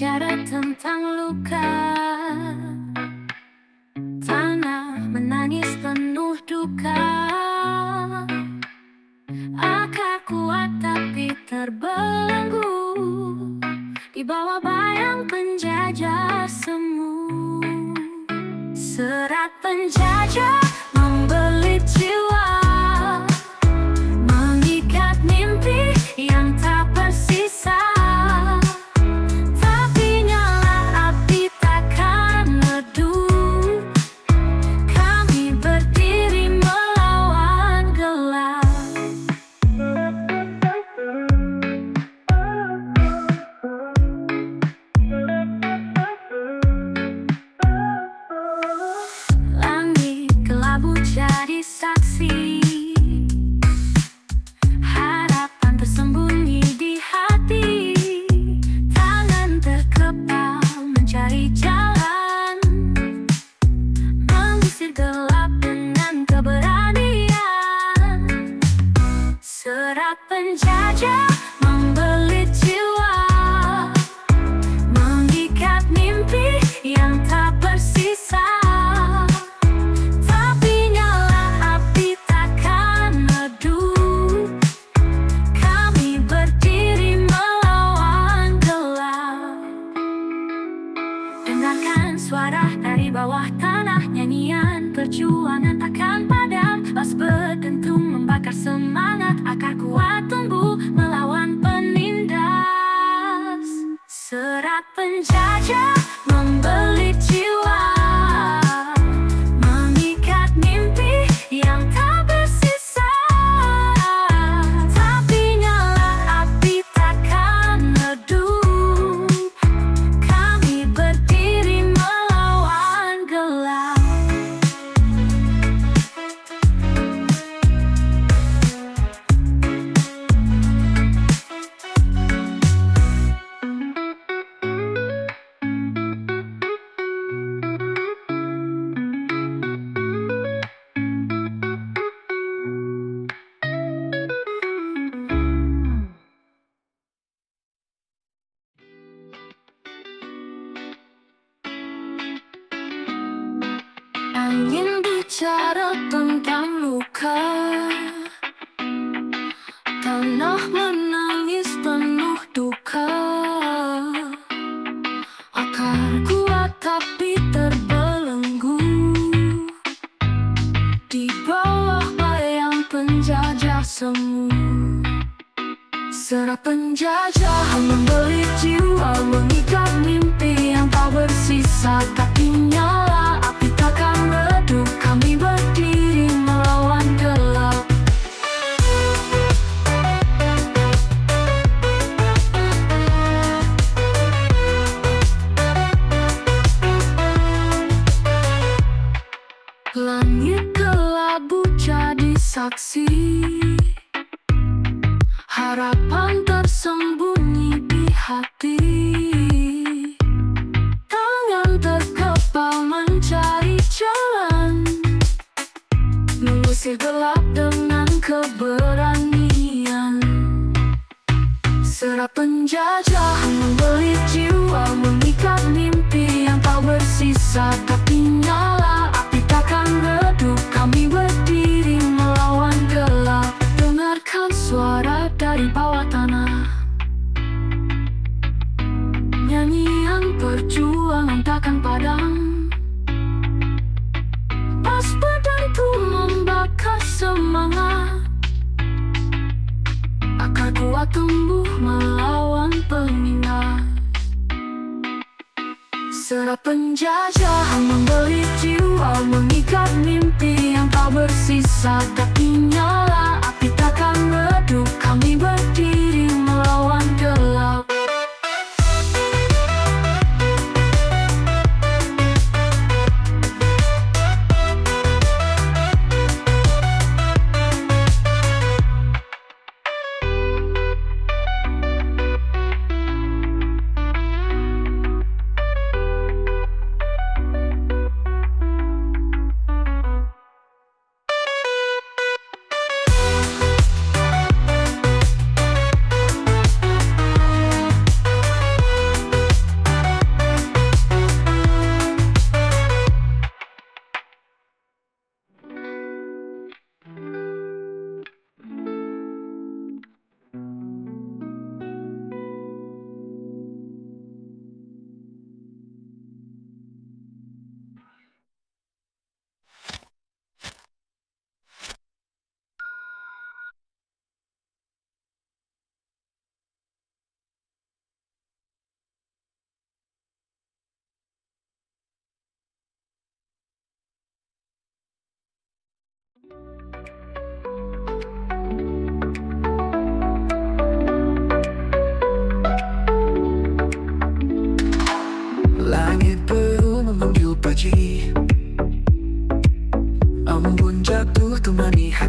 bicara tentang luka, tanah menangis penuh duka. Akar kuat tapi terbelenggu di bawah bayang penjajah semu. Serat penjajah membelit jiwa, mengikat mimpi yang tak bersisa. Tapi nyala api takkan redup, kami berdiri melawan gelap. Langit kelabu jadi saksi, harapan tersembunyi di hati. Tangan terkepal mencari jalan, mengusir gelap dengan keberanian. Serat penjajah membelit jiwa, mengikat mimpi yang tak bersisa. Tapi nyala api takkan redup, kami berdiri melawan gelap. Dengarkan suara dari bawah tanah, nyanyian perjuangan takkan padam. Bas berdentum membakar semangat, akar kuat tumbuh melawan penindas. Serat penjajah membelit jiwa, mengikat mimpi yang tak bersisa. Tapi nyala api takkan redup, kami berdiri melawan gelap. Angin bicara tentang luka, tanah menangis penuh duka. Akar kuat tapi terbelenggu di bawah bayang penjajah semu. Serat penjajah membelit jiwa, mengikat mimpi yang tak bersisa. Tapi nyala api takkan redup, kami berdiri melawan gelap. Langit kelabu jadi saksi, harapan tersembunyi di hati. Tangan terkepal mencari jalan, mengusir gelap dengan keberanian. Serat penjajah membelit jiwa, mengikat mimpi yang tak bersisa. Tapi nyala api takkan redup, kami berdiri melawan gelap. Dengarkan suara dari bawah tanah, nyanyian perjuangan takkan padam. Bas berdentum membakar semangat, akar kuat tumbuh melawan penindas. Serat penjajah membelit jiwa, mengikat mimpi yang tak bersisa. Tapi nyala api takkan redup, kami berdiri melawan gelap.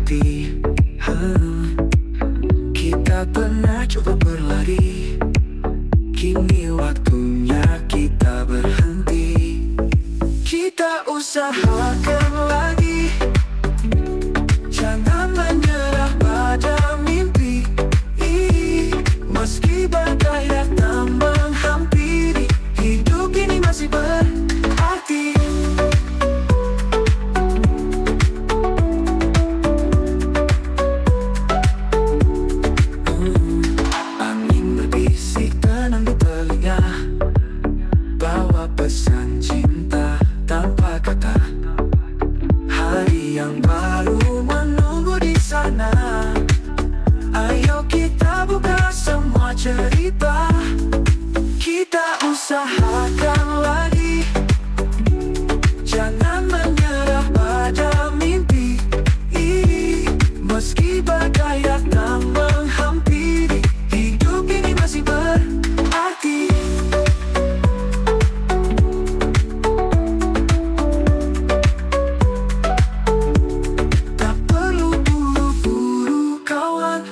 hati. Kita pernah coba berlari, kini waktunya kita berhenti. Kita usahakan lagi, jangan menyerah pada mimpi. Meski badai datang menghampiri, hidup ini masih berarti. Angin berbisik tenang di telinga, bawa pesan cinta tanpa kata. Hari yang baru menunggu di sana. Ayo kita buka semua cerita. Kita usahakan lagi, jangan menyerah pada mimpi. Meski badai datang menghampiri, hidup ini masih berarti. Tak perlu buru-buru kawan,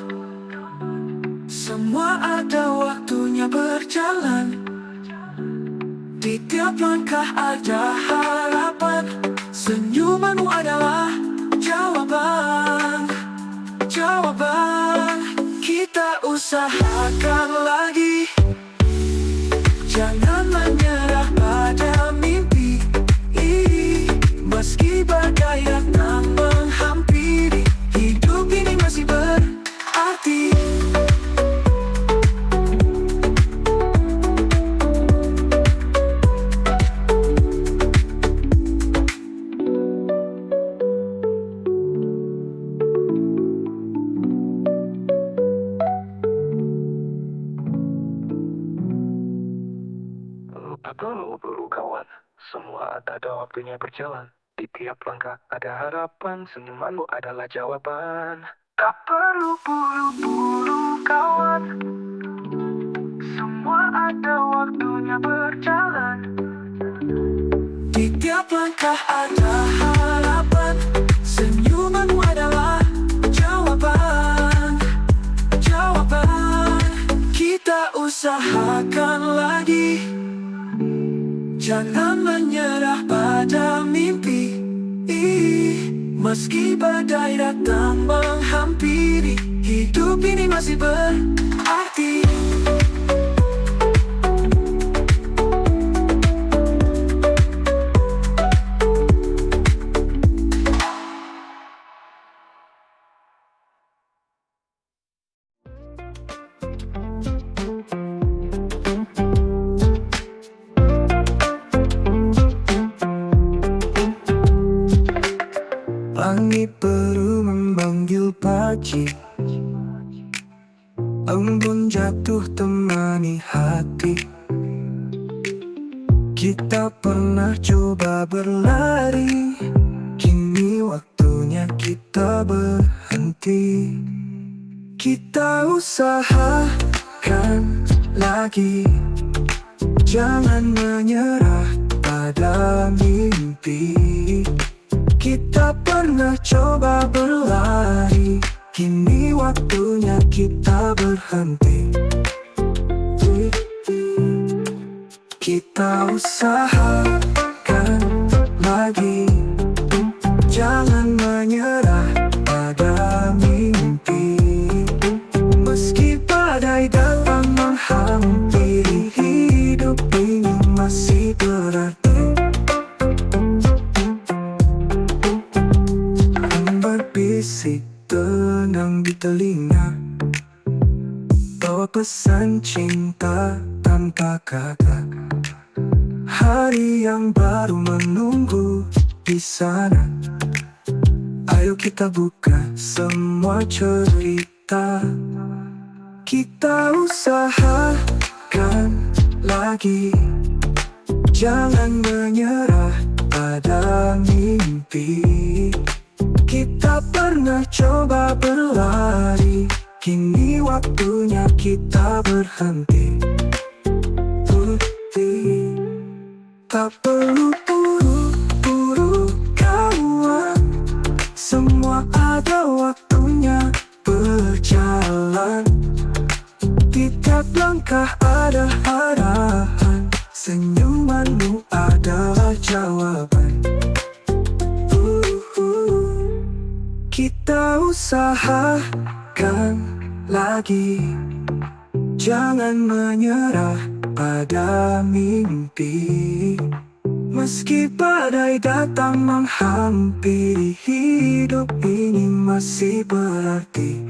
semua ada waktunya berjalan. Di tiap langkah ada harapan, senyumanmu adalah jawaban. Kita usahakan lagi, jangan menyerah pada mimpi. Meski badai datang menghampiri, hidup ini masih berarti. Tak perlu buru kawan, semua ada waktunya berjalan. Di tiap langkah ada harapan, senyumanmu adalah jawaban. Tak perlu buru-buru kawan, semua ada waktunya berjalan. Di tiap langkah ada harapan, senyumanmu adalah jawaban. Kita usahakan lagi, jangan menyerah pada mimpi. Meski badai datang menghampiri, hidup ini masih berarti. Langit baru memanggil pagi, embun jatuh temani hati. Kita pernah coba berlari, kini waktunya kita berhenti. Kita usahakan lagi, jangan menyerah pada mimpi. Kita pernah coba berlari, kini waktunya kita berhenti. Kita usahakan lagi, jangan menyerah pada mimpi. Meski badai datang menghampiri, hidup ini masih berarti. Berbisik tenang di telinga, bawa pesan cinta tanpa kata. Hari yang baru menunggu di sana. Ayo kita buka semua cerita. Kita usahakan lagi, jangan menyerah pada mimpi. Kita pernah coba berlari, kini waktunya kita berhenti. Tak perlu buru-buru kawan, Semua ada waktunya berjalan. Tiap langkah ada harapan. Senyumanmu adalah jawaban. Kita usahakan lagi. Jangan menyerah pada mimpi. Meski badai datang menghampiri, hidup ini masih berarti.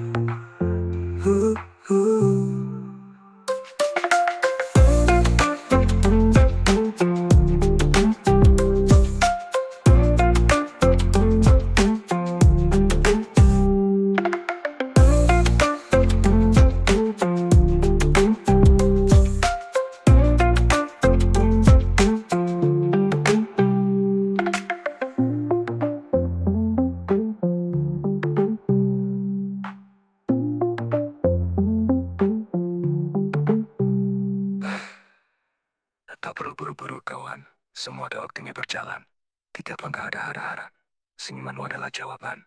Tak perlu buru-buru kawan, semua ada waktunya berjalan. Tiap langkah ada harapan, senyumanmu adalah jawaban.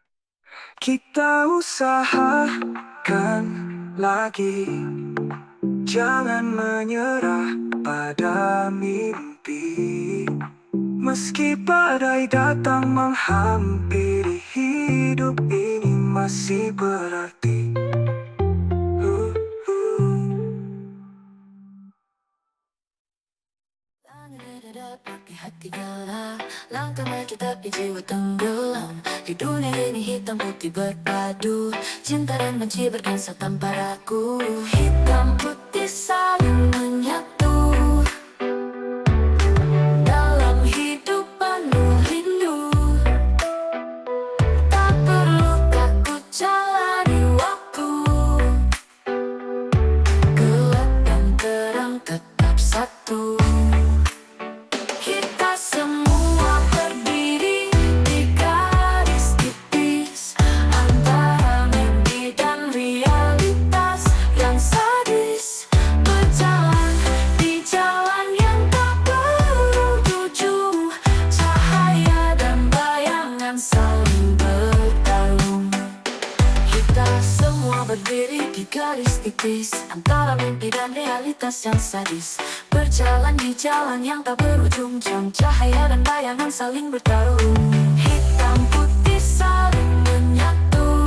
Kita usahakan lagi. Jangan menyerah pada mimpi. Meski badai datang menghampiri, hidup ini masih berarti. Pakai hati galau, langkah maju tapi jiwa tenggelam. Di dunia ini hitam putih berpadu, cinta dan benci berdansa tanpa ragu. Hitam putih saling menyatu dalam hidup penuh rindu. Tak perlu takut jalani waktu, gelap dan terang tetap satu. Berdiri di garis tipis antara mimpi dan realitas yang sadis. Berjalan di jalan yang tak berujung, jam cahaya dan bayangan saling bertarung. Hitam putih saling menyatu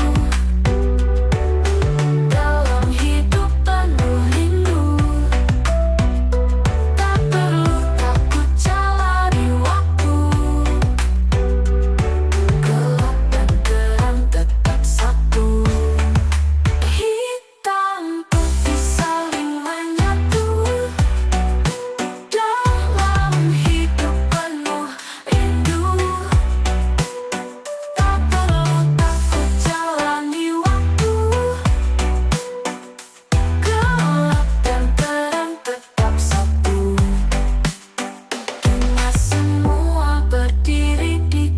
dalam hidup penuh rindu. Tak perlu takut jalani waktu, gelap dan terang tetap satu.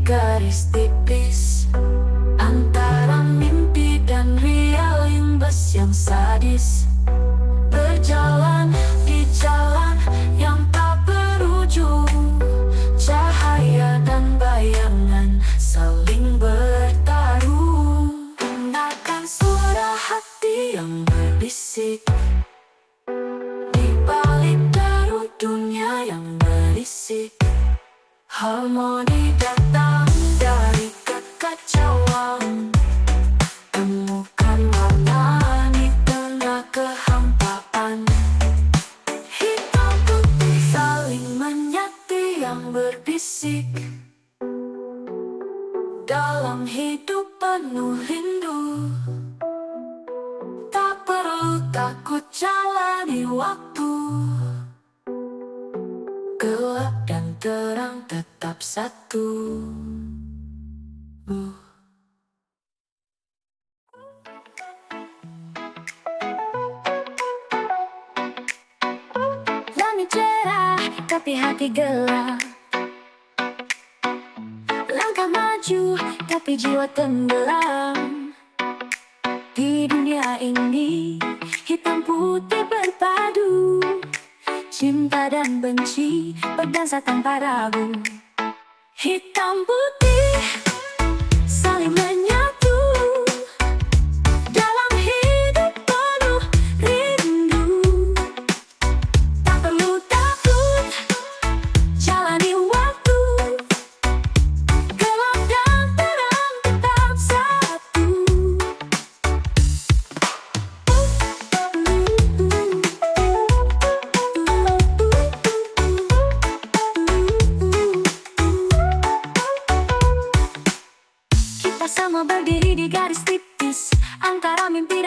Garis tipis antara mimpi dan realitas yang sadis. Berjalan di jalan yang tak berujung, cahaya dan bayangan saling bertarung. Dengarkan suara hati yang berbisik di balik deru dunia yang berisik. Harmoni datang dari kekacauan. Temukan warna di tengah kehampaan. Hitam putih saling menyatu yang berbisik dalam hidup penuh rindu. Tak perlu takut jalani waktu, gelap dan terang tetap satu. Langit cerah tapi hati gelap. Langkah maju tapi jiwa tenggelam. Di dunia ini hitam putih berpadu, cinta dan benci berdansa tanpa ragu. Hitam putih saling menyatu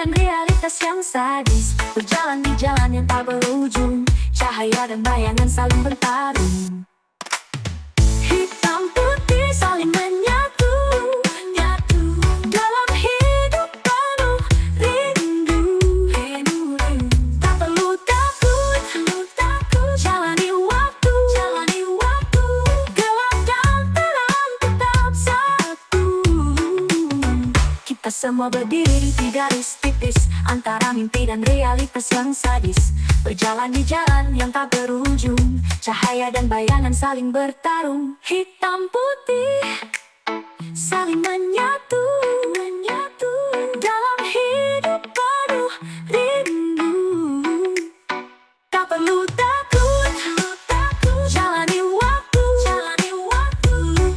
dan realitas yang sadis, berjalan di jalan yang tak berujung. Cahaya dan bayangan saling bertarung. Hitam putih saling menyatu, nyatu dalam hidup penuh rindu. Tak perlu takut, jalani waktu, gelap dan terang tetap satu. Kita semua berdiri di garis tipis antara mimpi dan realitas yang sadis, berjalan di jalan yang tak berujung. Cahaya dan bayangan saling bertarung. Hitam putih saling menyatu, dalam hidup penuh rindu. Tak perlu takut, jalani waktu,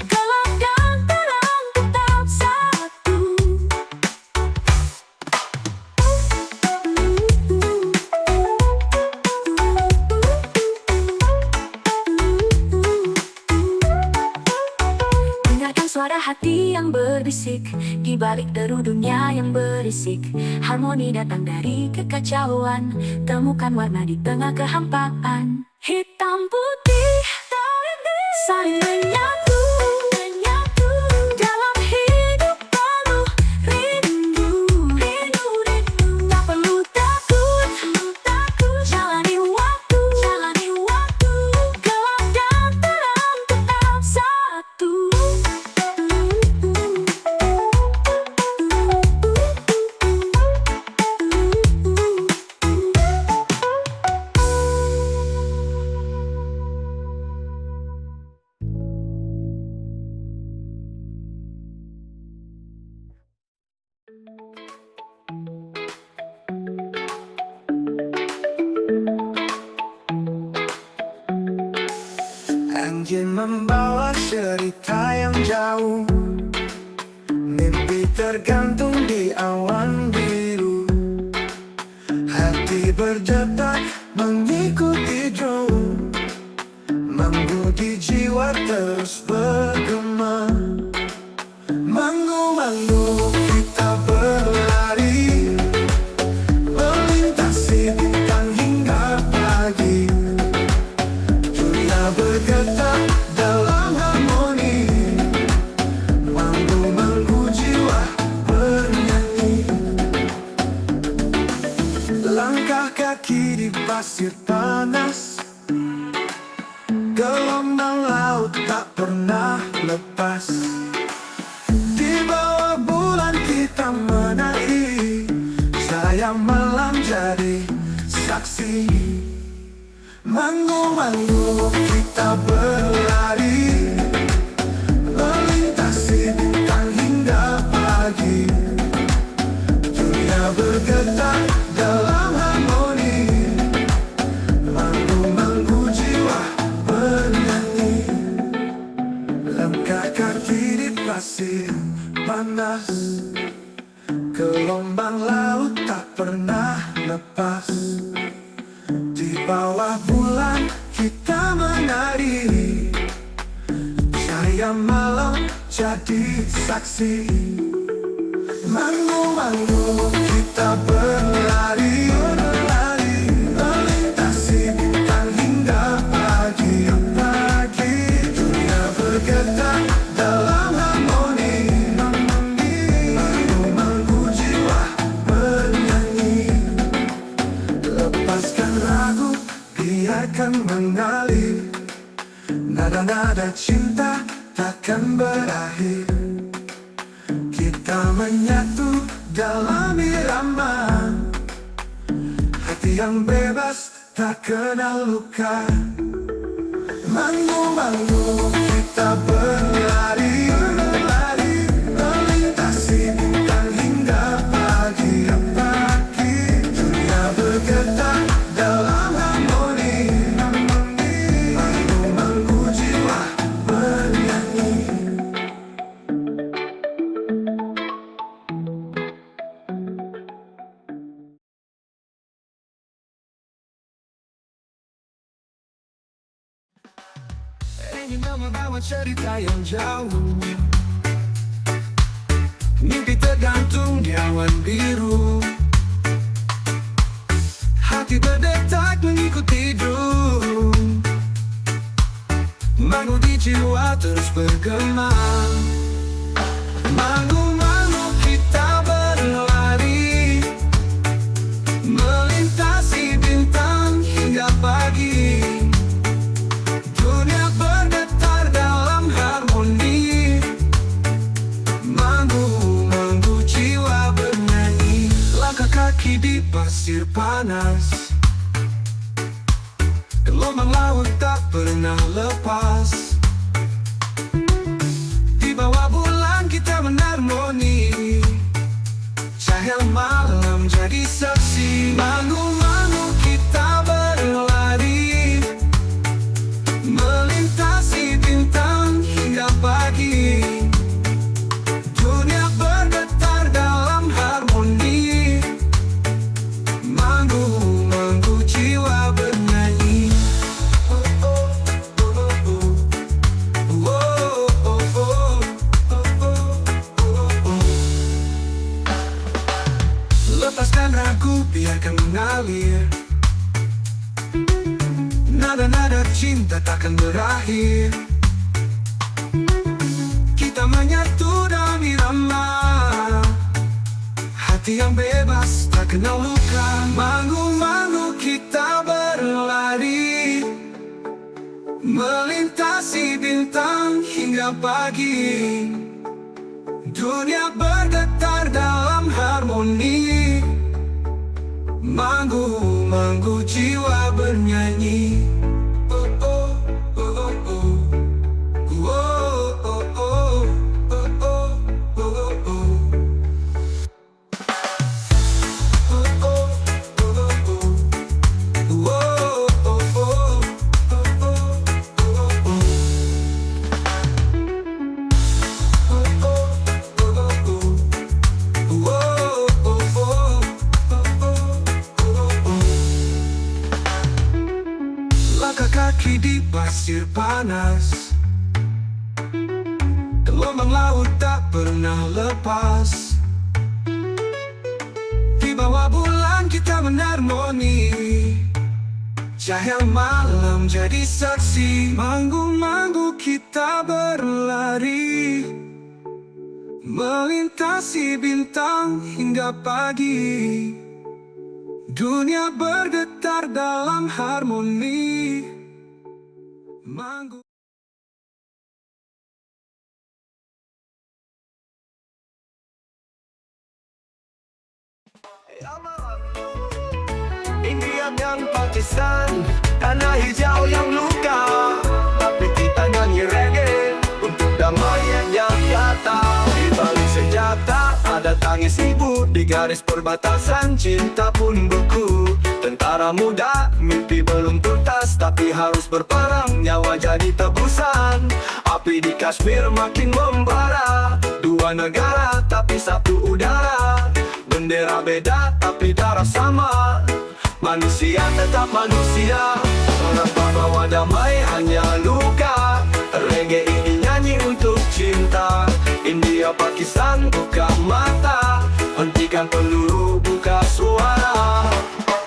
gelap dan terang tetap satu. Dengarkan suara hati yang berbisik di balik deru dunia yang berisik. Harmoni datang dari kekacauan, temukan warna di tengah kehampaan. Hitam putih saling menyatu, dalam hidup penuh rindu. Tak perlu takut, jalani waktu, gelap dan terang tetap satu. Angin membawa cerita yang jauh, mimpi tergantung di awan biru. Hati berdetak mengikuti drum, menggudi jiwa terus bergema. Manggu-manggu kita berlari, melintasi bintang hingga pagi. Dunia bergetar dalam harmoni, manggu-manggu jiwa bernyanyi. Langkah kaki di pasir panas, gelombang laut tak pernah lepas. Di bawah bulan kita menari, sayang malam jadi saksi. Manggu-manggu kita berlari, melintasi bintang hingga pagi. Dunia bergetar dalam harmoni, manggu-manggu jiwa bernyanyi. Langkah kaki di pasir panas, gelombang laut tak pernah lepas. Di bawah bulan kita menari, cahaya malam jadi saksi. Manggu-manggu kita berlari, melintasi bintang hingga pagi. Dunia bergetar dalam harmoni, manggu-manggu jiwa bernyanyi. Lepaskan ragu, biarkan mengalir, nada-nada cinta takkan berakhir. Kita menyatu dalam irama, hati yang bebas tak kenal luka. Manggu-manggu kita berlari, melintasi bintang hingga pagi. Dunia bergetar dalam harmoni, manggu-manggu jiwa bernyanyi. Ingin membawa cerita yang jauh, mimpi tergantung di awan biru. tenang. Manggu-manggu kita berlari, melintasi bintang hingga pagi. Dunia bergetar dalam harmoni. Manggu-manggu jiwa bernyanyi. Langkah kaki di pasir panas, gelombang laut tak pernah lepas. Di bawah bulan kita menharmoni, cahaya malam jadi saksi. Manggu-manggu kita berlari, melintasi bintang hingga pagi. Dunia bergetar dalam harmoni. Manggu-manggu jiwa bernyanyi. Lepaskan ragu, biarkan mengalir. Nada-nada cinta takkan berakhir. Kita menyatu dalam irama, hati yang bebas tak kenal luka. Manggu-manggu kita berlari, melintasi bintang hingga pagi. Dunia bergetar dalam harmoni. Manggu-manggu jiwa bernyanyi. Oh, oh, oh, oh, oh. Oh, oh, oh, oh. Oh, oh, oh, oh, oh. Langkah kaki di pasir panas, gelombang laut tak pernah lepas. Di bawah bulan kita menharmoni, cahaya malam jadi saksi. Manggu-manggu kita berlari, melintasi bintang hingga pagi. Dunia bergetar dalam harmoni. Manggu India dan Pakistan, tanah hijau yang luka, tapi kita nyanyi reggae untuk damai yang nyata. Di balik senjata ada tangis ibu, di garis perbatasan cinta pun beku. Tentara muda, mimpi belum tuntas, tapi harus berperang, nyawa jadi tebusan. Api di Kashmir makin membara, dua negara tapi satu udara. Bendera beda tapi darah sama, manusia tetap manusia. Orang bawa damai hanya luka, reggae ini nyanyi untuk cinta. India Pakistan buka mata, hentikan peluru buka suara.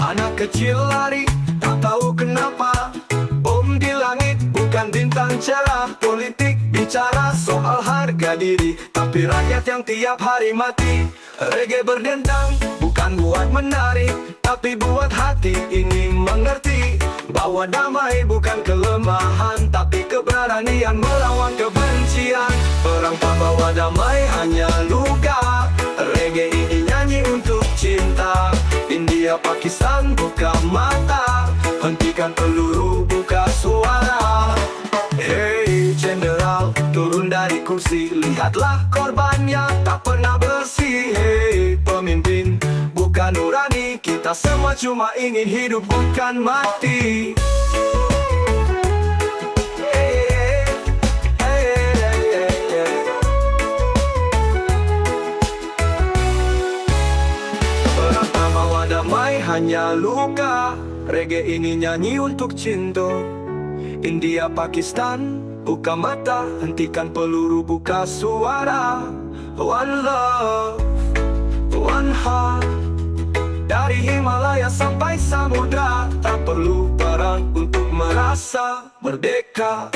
Anak kecil lari tak tahu kenapa, bom di langit bukan bintang cerah. Politik bicara soal harga diri, tapi rakyat yang tiap hari mati. Reggae berdendang bukan buat menari, tapi buat hati ini mengerti bahwa damai bukan kelemahan, tapi keberanian melawan kebencian. Perang tak bawa damai hanya luka, reggae ini nyanyi untuk cinta. India Pakistan buka mata, hentikan peluru buka suara. Hey Jenderal, turun dari kursi, lihatlah korbannya tak pernah bersih. Hey pemimpin, bukan nurani, kita semua cuma ingin hidup bukan mati. Hey, hey, hey, hey, hey. Perang tak bawa damai hanya luka, reggae ini nyanyi untuk cinta. India Pakistan buka mata, hentikan peluru buka suara. One love, one heart, dari Himalaya sampai samudra. Tak perlu perang untuk merasa merdeka.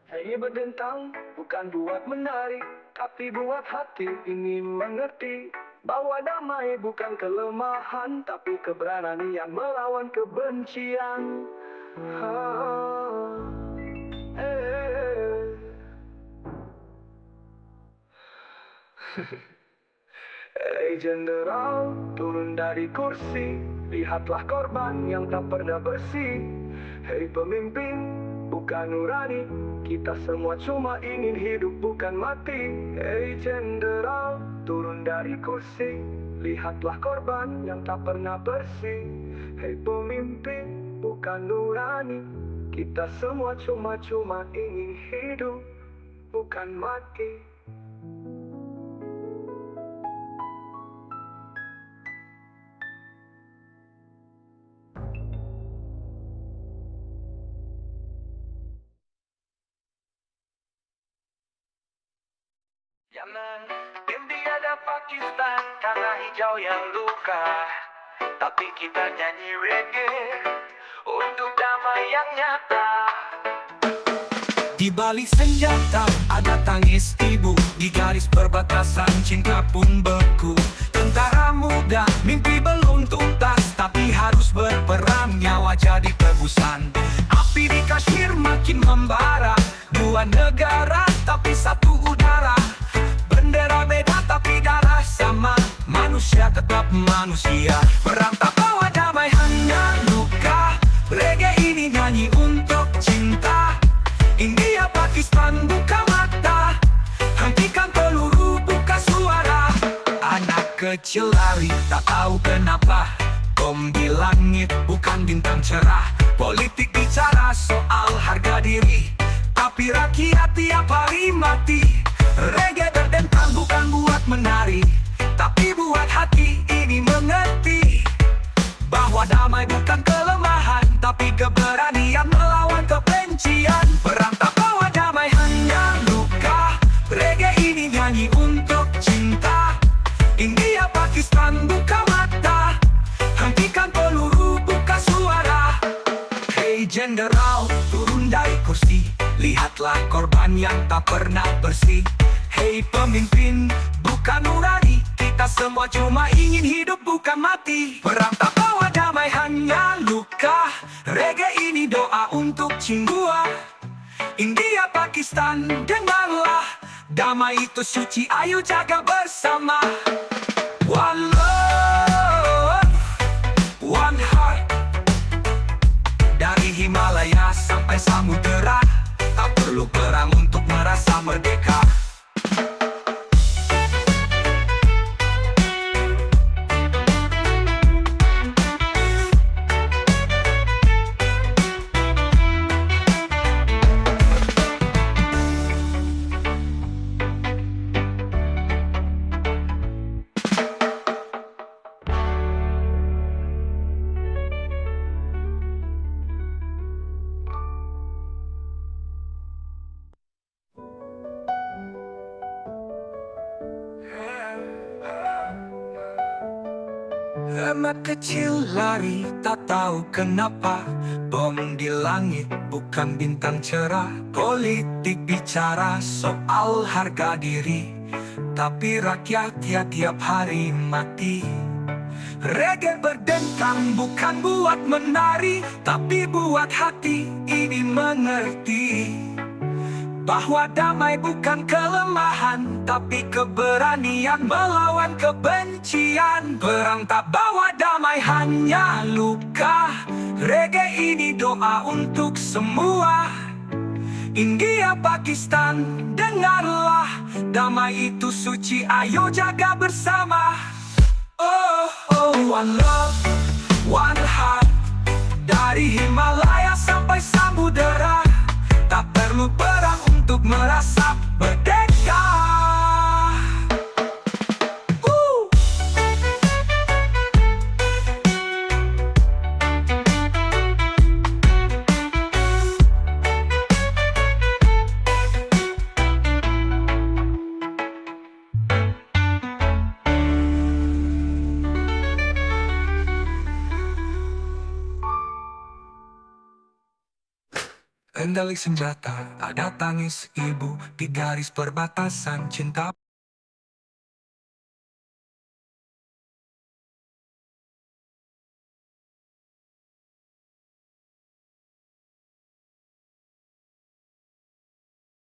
Hei berdentang, bukan buat menari, tapi buat hati ini mengerti bahwa damai bukan kelemahan, tapi keberanian melawan kebencian. Ah, eh. Hei jenderal, turun dari kursi, lihatlah korban yang tak pernah bersih. Hei pemimpin, bukan nurani, kita semua cuma ingin hidup bukan mati. Hei jenderal, turun dari kursi, lihatlah korban yang tak pernah bersih. Hei pemimpin, bukan nurani, kita semua cuma ingin hidup bukan mati. Jangan India dan Pakistan, tanah hijau yang luka, tapi kita nyanyi reggae untuk damai yang nyata. Di balik senjata ada tangis ibu, di garis perbatasan cinta pun beku. Tentara muda, mimpi belum tuntas, tapi harus berperang, nyawa jadi tebusan. Api di Kashmir makin membara, dua negara tapi satu udara. Bendera beda tapi darah sama, manusia tetap manusia. Perang tak bawa damai, hanya luka. Reggae ini nyanyi untuk cinta. India Pakistan buka mata, hentikan peluru buka suara. Anak kecil lari tak tahu kenapa, bom di langit bukan bintang cerah. Politik bicara soal harga diri, tapi rakyat tiap hari mati. Reggae berdentang bukan buat menari, tapi buat hati ini mengerti bahwa damai bukan kelemahan, tapi keberanian melawan kebencian. Perang tak bawa damai, hanya luka. Reggae ini nyanyi untuk cinta. India Pakistan buka mata, hentikan peluru buka suara. Hei jenderal, turun dari kursi, lihatlah korban yang tak pernah bersih. Hei pemimpin, bukan nurani, kita semua cuma ingin hidup bukan mati. Perang tak bawa damai, hanya luka. Reggae ini doa untuk Cingguah. India Pakistan dengarlah, damai itu suci, ayo jaga bersama. One love, one heart. Dari Himalaya sampai samudera, tak perlu perang untuk merasa merdeka. Anak kecil lari tak tahu kenapa, bom di langit bukan bintang cerah. Politik bicara soal harga diri, tapi rakyat tiap hari mati. Reggae berdentang bukan buat menari, tapi buat hati ini mengerti bahwa damai bukan kelemahan, tapi keberanian melawan kebencian. Perang tak bawa damai, hanya luka. Reggae ini doa untuk semua. India Pakistan dengarlah, damai itu suci, ayo jaga bersama. Oh, oh, one love, one heart. Dari Himalaya sampai samudera, tak perlu perang untuk merasa merdeka. Kendali senjata, ada tangis ibu di garis perbatasan cinta.